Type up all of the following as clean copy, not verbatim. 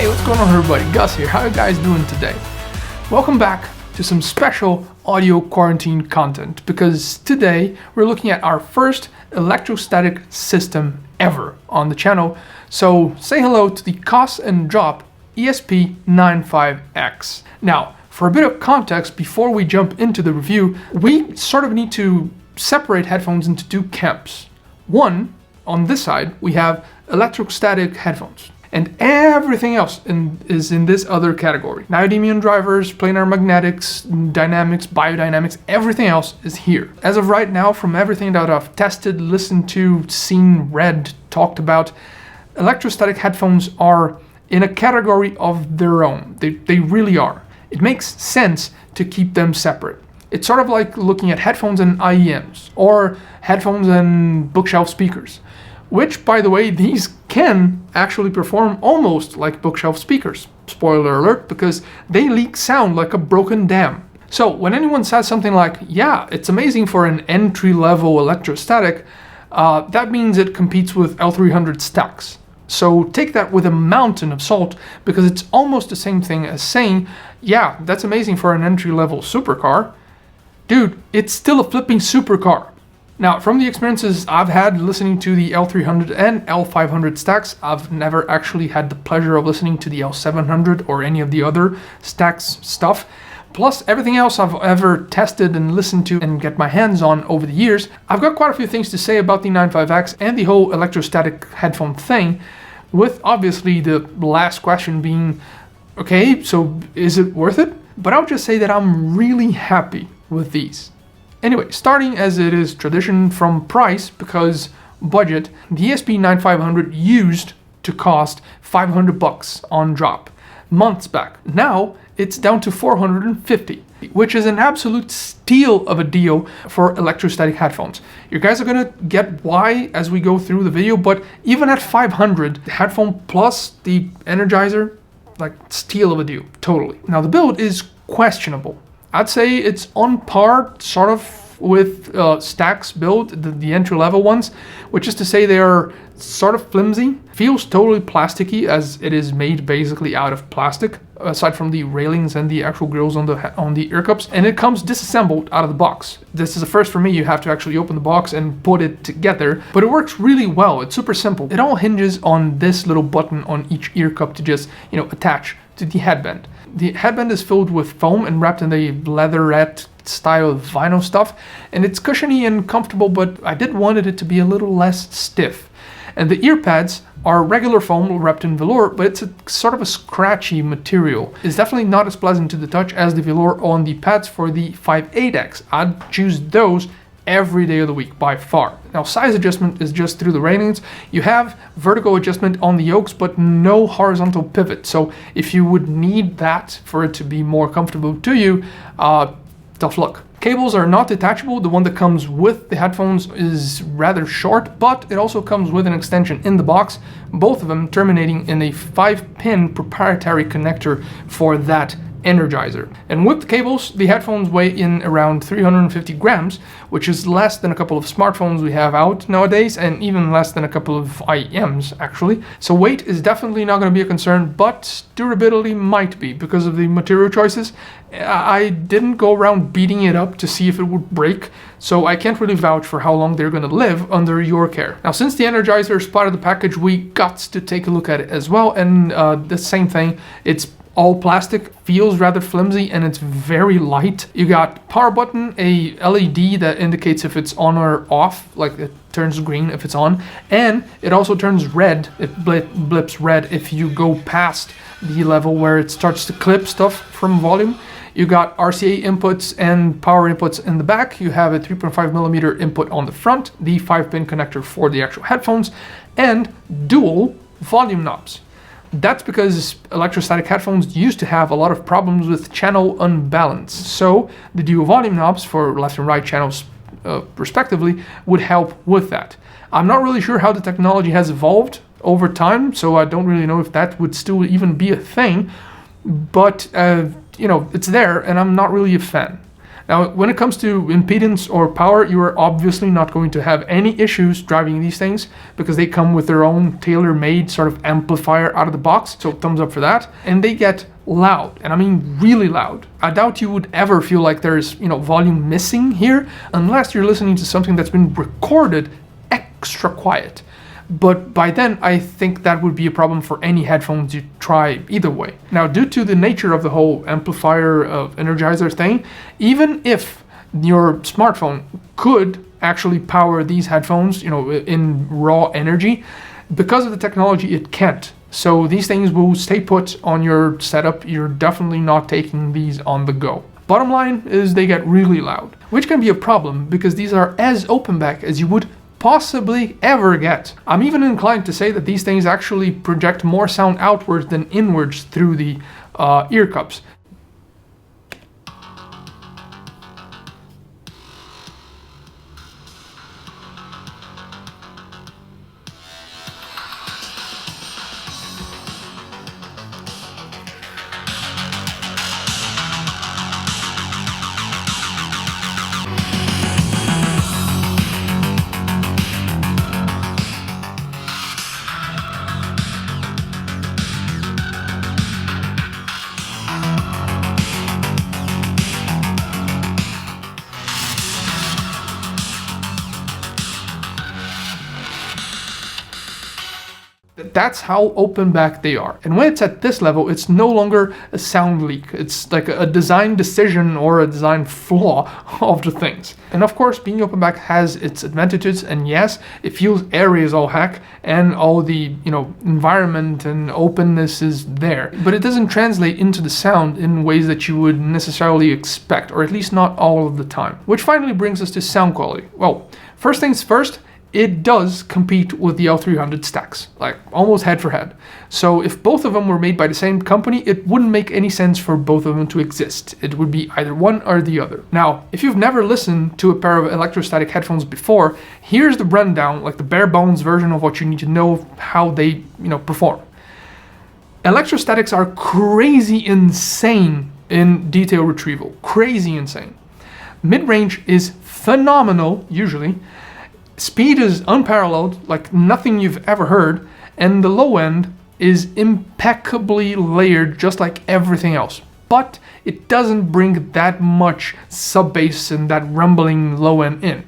Hey, what's going on everybody? Gus here. How are you guys doing today? Welcome back to some special audio quarantine content, because today we're looking at our first electrostatic system ever on the channel. So say hello to the KOSS and drop ESP 95X. Now, for a bit of context before we jump into the review, we sort of need to separate headphones into two camps. One, on this side, we have electrostatic headphones, and everything else is in this other category. Neodymium drivers, planar magnetics, dynamics, biodynamics, everything else is here. As of right now, from everything that I've tested, listened to, seen, read, talked about, electrostatic headphones are in a category of their own. They really are. It makes sense to keep them separate. It's sort of like looking at headphones and IEMs, or headphones and bookshelf speakers, which, by the way, these can actually perform almost like bookshelf speakers. Spoiler alert, because they leak sound like a broken dam. So when anyone says something like, yeah, it's amazing for an entry-level electrostatic, that means it competes with L300 stacks. So take that with a mountain of salt, because it's almost the same thing as saying, yeah, that's amazing for an entry-level supercar. Dude, it's still a flipping supercar. Now, from the experiences I've had listening to the L300 and L500 stacks, I've never actually had the pleasure of listening to the L700 or any of the other stacks stuff. Plus everything else I've ever tested and listened to and get my hands on over the years, I've got quite a few things to say about the 95X and the whole electrostatic headphone thing, with obviously the last question being, okay, so is it worth it? But I'll just say that I'm really happy with these. Anyway, starting as it is tradition from price, because budget, the ESP 9500 used to cost $500 on drop months back. Now it's down to $450, which is an absolute steal of a deal for electrostatic headphones. You guys are gonna get why as we go through the video, but even at $500, the headphone plus the Energizer, like, steal of a deal, totally. Now the build is questionable. I'd say it's on par, sort of, with Stack's build, the entry-level ones, which is to say they are sort of flimsy. Feels totally plasticky, as it is made basically out of plastic, aside from the railings and the actual grills on the ear cups. And it comes disassembled out of the box. This is a first for me. You have to actually open the box and put it together, but it works really well. It's super simple. It all hinges on this little button on each ear cup to just, attach to the headband. The headband is filled with foam and wrapped in a leatherette style vinyl stuff, and it's cushiony and comfortable, but I did wanted it to be a little less stiff. And the ear pads are regular foam wrapped in velour, but it's a sort of a scratchy material. It's definitely not as pleasant to the touch as the velour on the pads for the 5.8X. I'd choose those every day of the week by far. Now, size adjustment is just through the railings. You have vertical adjustment on the yokes, but no horizontal pivot. So if you would need that for it to be more comfortable to you, tough luck. Cables are not detachable. The one that comes with the headphones is rather short, but it also comes with an extension in the box, both of them terminating in a 5-pin proprietary connector for that Energizer. And with the cables, the headphones weigh in around 350 grams, which is less than a couple of smartphones we have out nowadays, and even less than a couple of IEMs, actually. So weight is definitely not going to be a concern, but durability might be because of the material choices. I didn't go around beating it up to see if it would break, so I can't really vouch for how long they're going to live under your care. Now, since the Energizer is part of the package, we got to take a look at it as well, and the same thing, it's all plastic, feels rather flimsy, and it's very light. You got power button, a LED that indicates if it's on or off, like it turns green if it's on, and it also turns red, it blips red if you go past the level where it starts to clip stuff from volume. You got RCA inputs and power inputs in the back. You have a 3.5mm input on the front, the 5-pin connector for the actual headphones, and dual volume knobs. That's because electrostatic headphones used to have a lot of problems with channel unbalance. So the dual volume knobs for left and right channels respectively would help with that. I'm not really sure how the technology has evolved over time, so I don't really know if that would still even be a thing, but it's there, and I'm not really a fan. Now, when it comes to impedance or power, you are obviously not going to have any issues driving these things because they come with their own tailor-made sort of amplifier out of the box, so thumbs up for that. And they get loud, and I mean really loud. I doubt you would ever feel like there's, volume missing here unless you're listening to something that's been recorded extra quiet. But by then, I think that would be a problem for any headphones you try either way. Now, due to the nature of the whole amplifier energizer thing, even if your smartphone could actually power these headphones, in raw energy, because of the technology, it can't. So these things will stay put on your setup. You're definitely not taking these on the go. Bottom line is they get really loud, which can be a problem because these are as open back as you would possibly ever get. I'm even inclined to say that these things actually project more sound outwards than inwards through the ear cups. That's how open back they are. And when it's at this level, it's no longer a sound leak. It's like a design decision or a design flaw of the things. And of course, being open back has its advantages. And yes, it feels airy as all heck, and all the environment and openness is there. But it doesn't translate into the sound in ways that you would necessarily expect, or at least not all of the time. Which finally brings us to sound quality. Well, first things first, it does compete with the L300 stacks, like almost head for head. So if both of them were made by the same company, it wouldn't make any sense for both of them to exist. It would be either one or the other. Now, if you've never listened to a pair of electrostatic headphones before, here's the rundown, like the bare bones version of what you need to know how they, perform. Electrostatics are crazy insane in detail retrieval, crazy insane. Mid-range is phenomenal, usually. Speed is unparalleled, like nothing you've ever heard, and the low end is impeccably layered just like everything else. But it doesn't bring that much sub-bass and that rumbling low end in.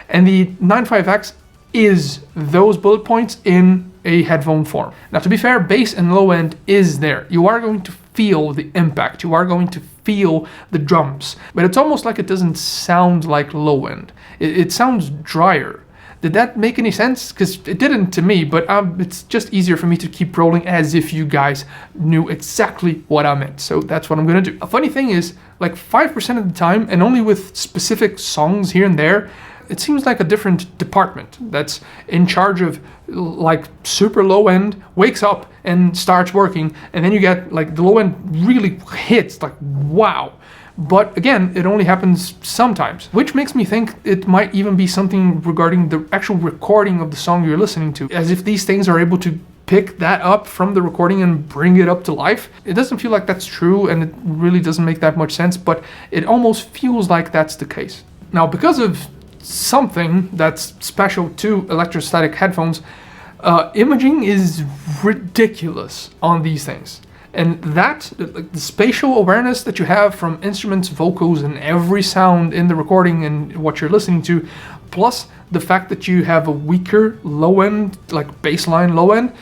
And the 95X is those bullet points in a headphone form. Now, to be fair, bass and low end is there. You are going to feel the impact. You are going to feel the drums. But it's almost like it doesn't sound like low end. It sounds drier. Did that make any sense? Because it didn't to me, but it's just easier for me to keep rolling as if you guys knew exactly what I meant. So that's what I'm gonna do. A funny thing is, like 5% of the time, and only with specific songs here and there, it seems like a different department that's in charge of like super low end wakes up and starts working, and then you get like the low end really hits, like wow. But again, it only happens sometimes, which makes me think it might even be something regarding the actual recording of the song you're listening to, as if these things are able to pick that up from the recording and bring it up to life. It doesn't feel like that's true, and it really doesn't make that much sense, but it almost feels like that's the case. Now, because of something that's special to electrostatic headphones, imaging is ridiculous on these things. And that, the spatial awareness that you have from instruments, vocals, and every sound in the recording and what you're listening to, plus the fact that you have a weaker low end, like baseline low end,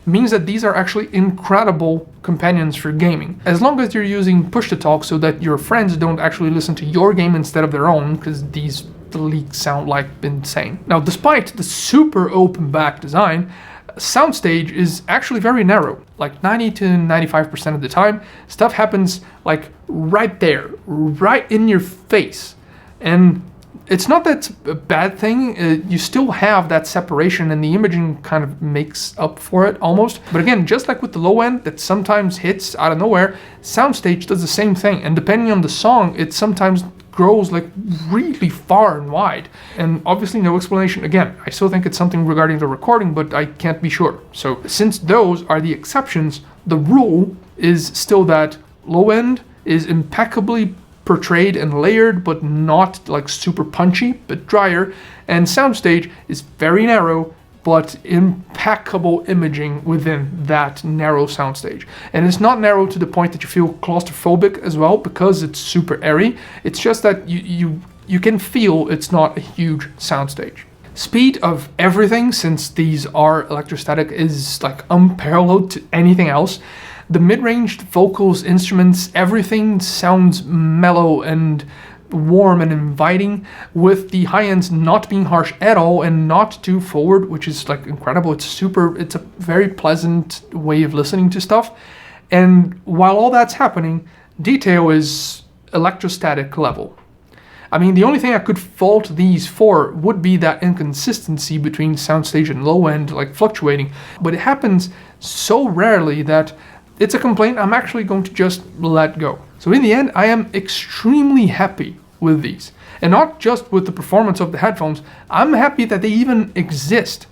means that these are actually incredible companions for gaming. As long as you're using push-to-talk so that your friends don't actually listen to your game instead of their own, because these leaks sound like insane. Now, despite the super open back design, soundstage is actually very narrow. Like 90 to 95% of the time, stuff happens like right there, right in your face. And it's not that it's a bad thing, you still have that separation and the imaging kind of makes up for it almost. But again, just like with the low end that sometimes hits out of nowhere, soundstage does the same thing. And depending on the song, it sometimes grows like really far and wide. And obviously no explanation. Again, I still think it's something regarding the recording, but I can't be sure. So since those are the exceptions, the rule is still that low end is impeccably portrayed and layered, but not like super punchy, but drier. And soundstage is very narrow, but impeccable imaging within that narrow soundstage. And it's not narrow to the point that you feel claustrophobic as well, because it's super airy. It's just that you can feel it's not a huge soundstage. Speed of everything, since these are electrostatic, is like unparalleled to anything else. The mid-range vocals, instruments, everything sounds mellow and warm and inviting, with the high ends not being harsh at all and not too forward, which is like incredible. It's a very pleasant way of listening to stuff. And while all that's happening, detail is electrostatic level. I mean, the only thing I could fault these for would be that inconsistency between soundstage and low end, like fluctuating, but it happens so rarely that it's a complaint I'm actually going to just let go. So in the end, I am extremely happy with these. And not just with the performance of the headphones, I'm happy that they even exist.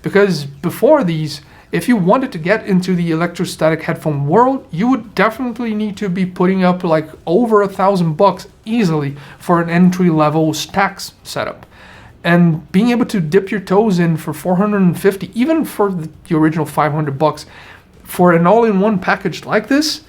Because before these, if you wanted to get into the electrostatic headphone world, you would definitely need to be putting up like over $1,000 easily for an entry-level Stax setup. And being able to dip your toes in for $450, even for the original $500, for an all-in-one package like this,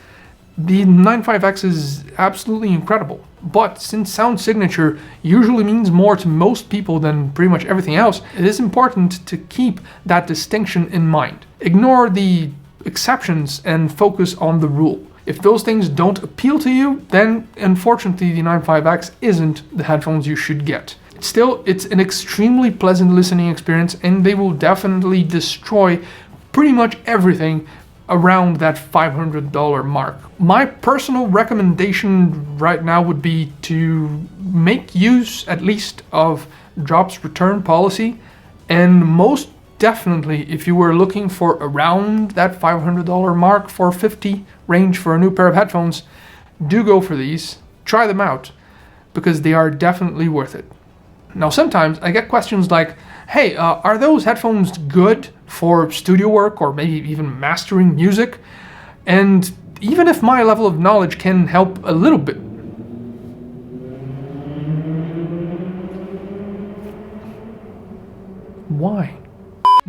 the 95X is absolutely incredible. But since sound signature usually means more to most people than pretty much everything else, it is important to keep that distinction in mind. Ignore the exceptions and focus on the rule. If those things don't appeal to you, then unfortunately the 95X isn't the headphones you should get. Still, it's an extremely pleasant listening experience, and they will definitely destroy pretty much everything around that $500 mark. My personal recommendation right now would be to make use at least of Drop's return policy, and most definitely if you were looking for around that $500 mark, $450 range for a new pair of headphones, do go for these, try them out, because they are definitely worth it. Now sometimes I get questions like, hey, are those headphones good for studio work or maybe even mastering music? And even if my level of knowledge can help a little bit, why?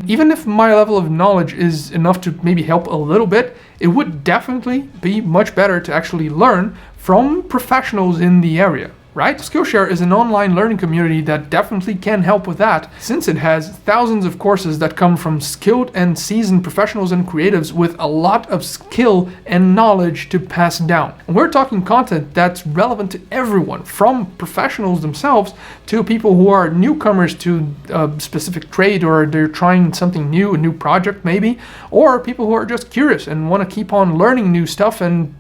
Even if my level of knowledge is enough to maybe help a little bit, it would definitely be much better to actually learn from professionals in the area. Right? Skillshare is an online learning community that definitely can help with that, since it has thousands of courses that come from skilled and seasoned professionals and creatives with a lot of skill and knowledge to pass down. And we're talking content that's relevant to everyone, from professionals themselves to people who are newcomers to a specific trade, or they're trying something new, a new project maybe, or people who are just curious and want to keep on learning new stuff and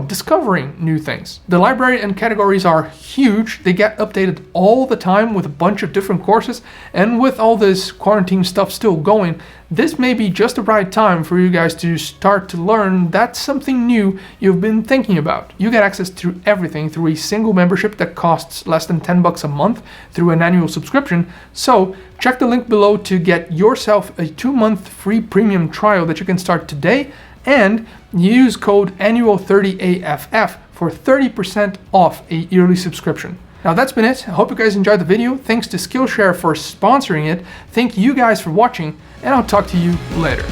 discovering new things. The library and categories are huge. They get updated all the time with a bunch of different courses, and with all this quarantine stuff still going, this may be just the right time for you guys to start to learn that's something new you've been thinking about. You get access to everything through a single membership that costs less than $10 a month through an annual subscription. So check the link below to get yourself a 2-month free premium trial that you can start today, and use code annual30AFF for 30% off a yearly subscription. Now that's been it. I hope you guys enjoyed the video. Thanks to Skillshare for sponsoring it. Thank you guys for watching, and I'll talk to you later.